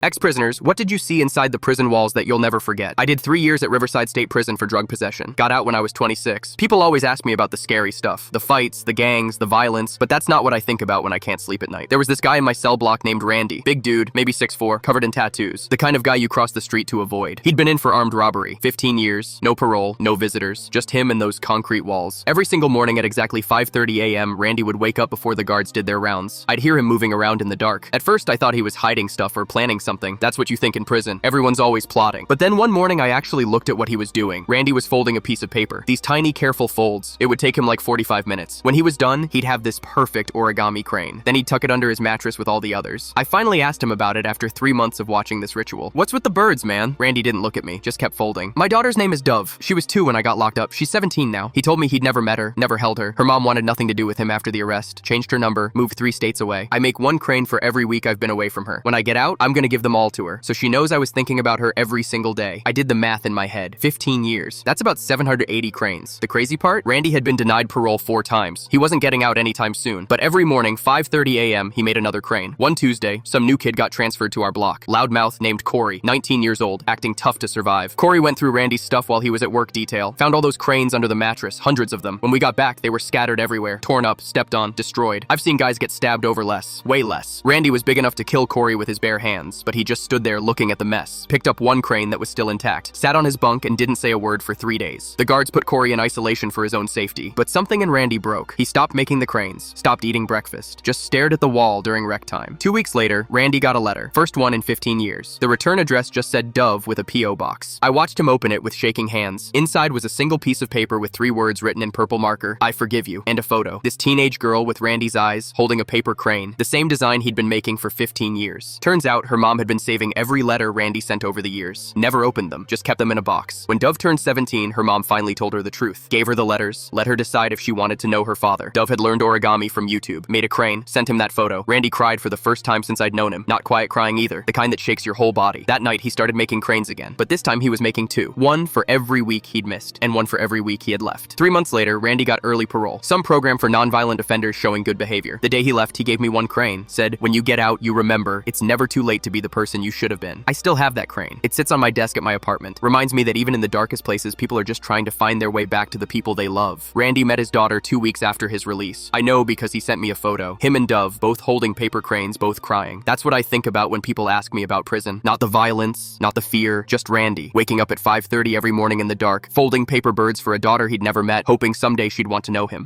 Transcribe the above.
Ex-prisoners, what did you see inside the prison walls that you'll never forget? I did 3 years at Riverside State Prison for drug possession. Got out when I was 26. People always ask me about the scary stuff. The fights, the gangs, the violence, but that's not what I think about when I can't sleep at night. There was this guy in my cell block named Randy. Big dude, maybe 6'4", covered in tattoos. The kind of guy you cross the street to avoid. He'd been in for armed robbery. 15 years, no parole, no visitors, just him and those concrete walls. Every single morning at exactly 5:30 a.m., Randy would wake up before the guards did their rounds. I'd hear him moving around in the dark. At first, I thought he was hiding stuff or planning something. That's what you think in prison. Everyone's always plotting. But then one morning I actually looked at what he was doing. Randy was folding a piece of paper. These tiny, careful folds. It would take him like 45 minutes. When he was done, he'd have this perfect origami crane. Then he'd tuck it under his mattress with all the others. I finally asked him about it after 3 months of watching this ritual. What's with the birds, man? Randy didn't look at me, just kept folding. My daughter's name is Dove. She was 2 when I got locked up. She's 17 now. He told me he'd never met her, never held her. Her mom wanted nothing to do with him after the arrest, changed her number, moved 3 states away. I make 1 crane for every week I've been away from her. When I get out, I'm gonna give them all to her, so she knows I was thinking about her every single day. I did the math in my head. 15 years. That's about 780 cranes. The crazy part? Randy had been denied parole 4 times. He wasn't getting out anytime soon. But every morning, 5:30 a.m., he made another crane. One Tuesday, some new kid got transferred to our block. Loudmouth named Corey, 19 years old, acting tough to survive. Corey went through Randy's stuff while he was at work detail. Found all those cranes under the mattress, hundreds of them. When we got back, they were scattered everywhere. Torn up, stepped on, destroyed. I've seen guys get stabbed over less. Way less. Randy was big enough to kill Corey with his bare hands, but he just stood there looking at the mess. Picked up 1 crane that was still intact, sat on his bunk and didn't say a word for 3 days. The guards put Corey in isolation for his own safety, but something in Randy broke. He stopped making the cranes, stopped eating breakfast, just stared at the wall during rec time. 2 weeks later, Randy got a letter, first one in 15 years. The return address just said Dove with a P.O. box. I watched him open it with shaking hands. Inside was a single piece of paper with 3 words written in purple marker, "I forgive you," and a photo. This teenage girl with Randy's eyes, holding a paper crane, the same design he'd been making for 15 years. Turns out her mom had been saving every letter Randy sent over the years. Never opened them, just kept them in a box. When Dove turned 17, her mom finally told her the truth. Gave her the letters, let her decide if she wanted to know her father. Dove had learned origami from YouTube, made a crane, sent him that photo. Randy cried for the first time since I'd known him. Not quiet crying either, the kind that shakes your whole body. That night, he started making cranes again, but this time he was making 2. 1 for every week he'd missed, and 1 for every week he had left. 3 months later, Randy got early parole, some program for nonviolent offenders showing good behavior. The day he left, he gave me 1 crane, said, "When you get out, you remember, it's never too late to be the person you should have been." I still have that crane. It sits on my desk at my apartment. Reminds me that even in the darkest places, people are just trying to find their way back to the people they love. Randy met his daughter 2 weeks after his release. I know because he sent me a photo. Him and Dove, both holding paper cranes, both crying. That's what I think about when people ask me about prison. Not the violence, not the fear, just Randy, waking up at 5:30 every morning in the dark, folding paper birds for a daughter he'd never met, hoping someday she'd want to know him.